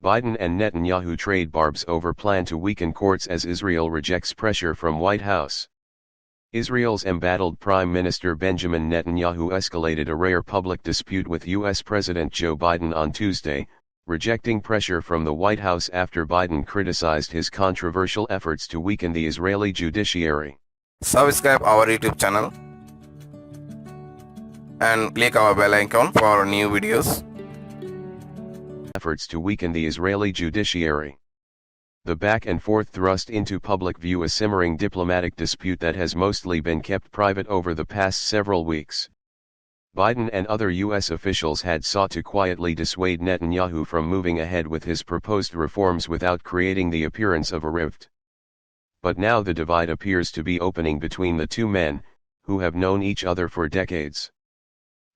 Biden and Netanyahu trade barbs over plan to weaken courts as Israel rejects pressure from White House. Israel's embattled Prime Minister Benjamin Netanyahu escalated a rare public dispute with U.S. President Joe Biden on Tuesday, rejecting pressure from the White House after Biden criticized his controversial efforts to weaken the Israeli judiciary. Subscribe our YouTube channel and click our bell icon for new videos. Efforts to weaken the Israeli judiciary. The back and forth thrust into public view a simmering diplomatic dispute that has mostly been kept private over the past several weeks. Biden and other U.S. officials had sought to quietly dissuade Netanyahu from moving ahead with his proposed reforms without creating the appearance of a rift. But now the divide appears to be opening between the two men, who have known each other for decades.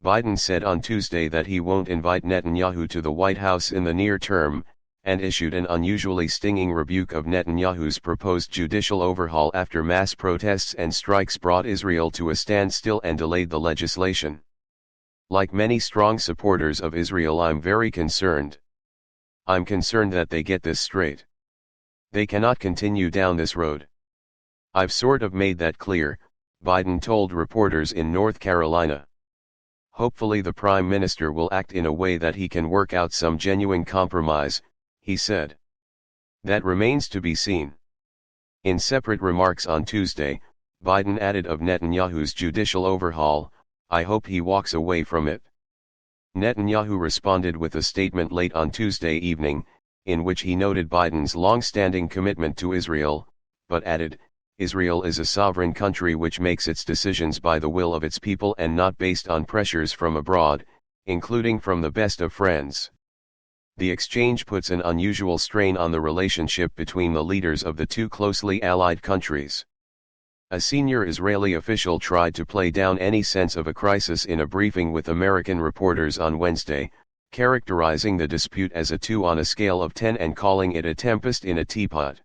Biden said on Tuesday that he won't invite Netanyahu to the White House in the near term, and issued an unusually stinging rebuke of Netanyahu's proposed judicial overhaul after mass protests and strikes brought Israel to a standstill and delayed the legislation. Like many strong supporters of Israel, I'm very concerned. I'm concerned that they get this straight. They cannot continue down this road. I've sort of made that clear, Biden told reporters in North Carolina. Hopefully the Prime Minister will act in a way that he can work out some genuine compromise, he said. That remains to be seen. In separate remarks on Tuesday, Biden added of Netanyahu's judicial overhaul, "I hope he walks away from it." Netanyahu responded with a statement late on Tuesday evening, in which he noted Biden's long-standing commitment to Israel, but added, "Israel is a sovereign country which makes its decisions by the will of its people and not based on pressures from abroad, including from the best of friends." The exchange puts an unusual strain on the relationship between the leaders of the two closely allied countries. A senior Israeli official tried to play down any sense of a crisis in a briefing with American reporters on Wednesday, characterizing the dispute as a 2 on a scale of 10 and calling it a tempest in a teapot.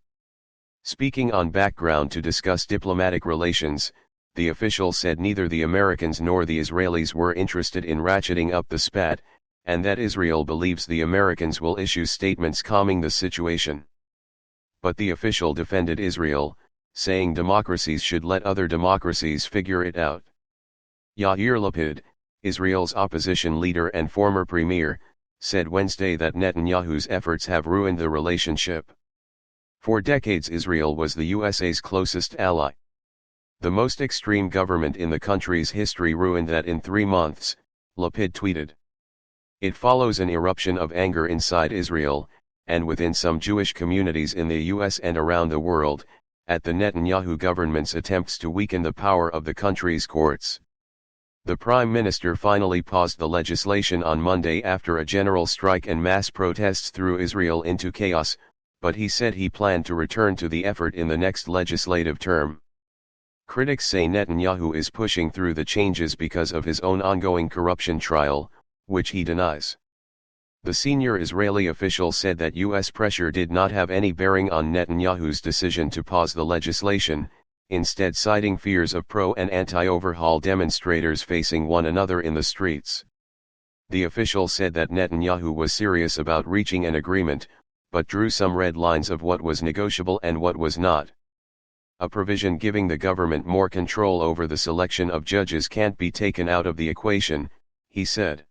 Speaking on background to discuss diplomatic relations, the official said neither the Americans nor the Israelis were interested in ratcheting up the spat, and that Israel believes the Americans will issue statements calming the situation. But the official defended Israel, saying democracies should let other democracies figure it out. Yair Lapid, Israel's opposition leader and former premier, said Wednesday that Netanyahu's efforts have ruined the relationship. For decades Israel was the USA's closest ally. The most extreme government in the country's history ruined that in 3 months, Lapid tweeted. It follows an eruption of anger inside Israel, and within some Jewish communities in the US and around the world, at the Netanyahu government's attempts to weaken the power of the country's courts. The Prime Minister finally paused the legislation on Monday after a general strike and mass protests threw Israel into chaos, but he said he planned to return to the effort in the next legislative term. Critics say Netanyahu is pushing through the changes because of his own ongoing corruption trial, which he denies. The senior Israeli official said that U.S. pressure did not have any bearing on Netanyahu's decision to pause the legislation, instead citing fears of pro- and anti-overhaul demonstrators facing one another in the streets. The official said that Netanyahu was serious about reaching an agreement, but drew some red lines of what was negotiable and what was not. A provision giving the government more control over the selection of judges can't be taken out of the equation, he said.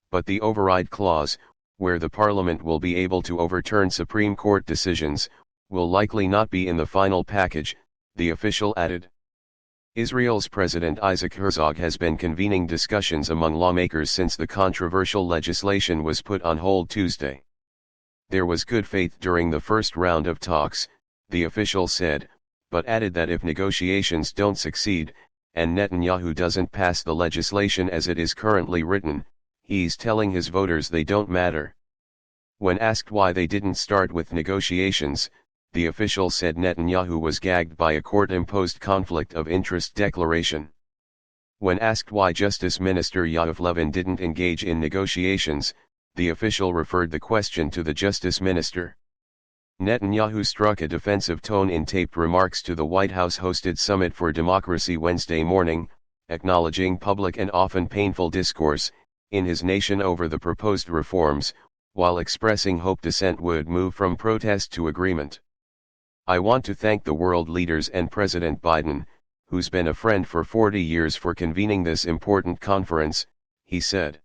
But the override clause, where the parliament will be able to overturn Supreme Court decisions, will likely not be in the final package, the official added. Israel's President Isaac Herzog has been convening discussions among lawmakers since the controversial legislation was put on hold Tuesday. There was good faith during the first round of talks, the official said, but added that if negotiations don't succeed, and Netanyahu doesn't pass the legislation as it is currently written, he's telling his voters they don't matter. When asked why they didn't start with negotiations, the official said Netanyahu was gagged by a court-imposed conflict of interest declaration. When asked why Justice Minister Yoav Levin didn't engage in negotiations, the official referred the question to the Justice Minister. Netanyahu struck a defensive tone in taped remarks to the White House-hosted Summit for Democracy Wednesday morning, acknowledging public and often painful discourse in his nation over the proposed reforms, while expressing hope dissent would move from protest to agreement. "I want to thank the world leaders and President Biden, who's been a friend for 40 years, for convening this important conference," he said.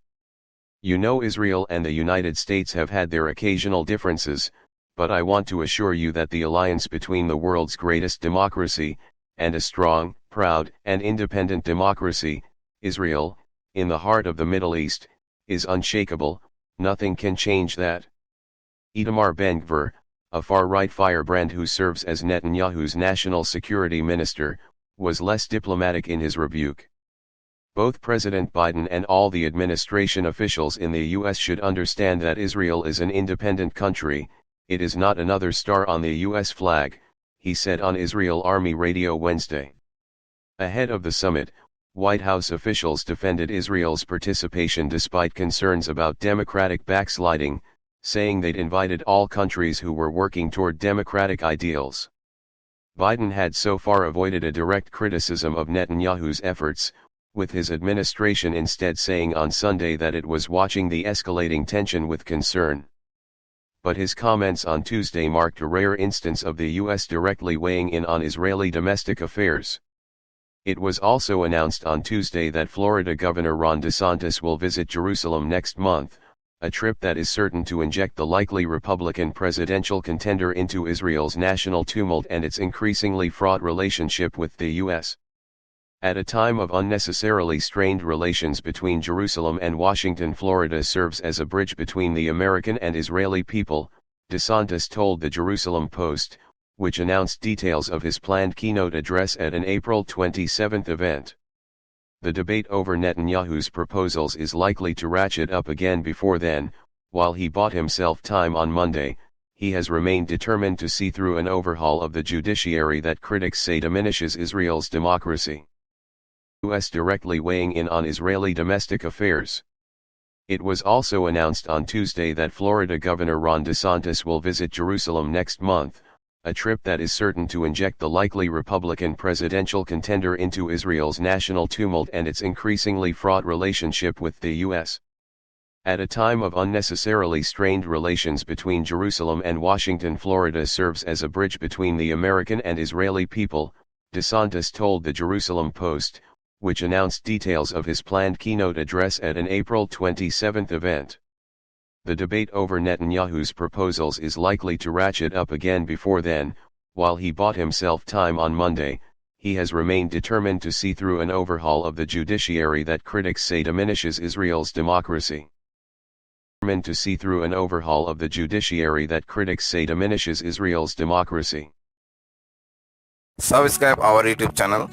"You know, Israel and the United States have had their occasional differences, but I want to assure you that the alliance between the world's greatest democracy, and a strong, proud, and independent democracy, Israel, in the heart of the Middle East, is unshakable. Nothing can change that." Itamar Ben-Gvir, a far-right firebrand who serves as Netanyahu's national security minister, was less diplomatic in his rebuke. "Both President Biden and all the administration officials in the U.S. should understand that Israel is an independent country, it is not another star on the U.S. flag," he said on Israel Army Radio Wednesday. Ahead of the summit, White House officials defended Israel's participation despite concerns about democratic backsliding, saying they'd invited all countries who were working toward democratic ideals. Biden had so far avoided a direct criticism of Netanyahu's efforts, with his administration instead saying on Sunday that it was watching the escalating tension with concern. But his comments on Tuesday marked a rare instance of the U.S. directly weighing in on Israeli domestic affairs. It was also announced on Tuesday that Florida Governor Ron DeSantis will visit Jerusalem next month, a trip that is certain to inject the likely Republican presidential contender into Israel's national tumult and its increasingly fraught relationship with the U.S. At a time of unnecessarily strained relations between Jerusalem and Washington, Florida serves as a bridge between the American and Israeli people, DeSantis told the Jerusalem Post, which announced details of his planned keynote address at an April 27 event. The debate over Netanyahu's proposals is likely to ratchet up again before then. While he bought himself time on Monday, he has remained determined to see through an overhaul of the judiciary that critics say diminishes Israel's democracy. U.S. directly weighing in on Israeli domestic affairs. It was also announced on Tuesday that Florida Governor Ron DeSantis will visit Jerusalem next month, a trip that is certain to inject the likely Republican presidential contender into Israel's national tumult and its increasingly fraught relationship with the U.S. At a time of unnecessarily strained relations between Jerusalem and Washington, Florida serves as a bridge between the American and Israeli people, DeSantis told the Jerusalem Post, which announced details of his planned keynote address at an April 27 event. The debate over Netanyahu's proposals is likely to ratchet up again before then. While he bought himself time on Monday, he has remained determined to see through an overhaul of the judiciary that critics say diminishes Israel's democracy. Determined to see through an overhaul of the judiciary that critics say diminishes Israel's democracy. Subscribe our YouTube channel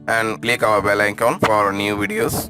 and click our bell icon for new videos.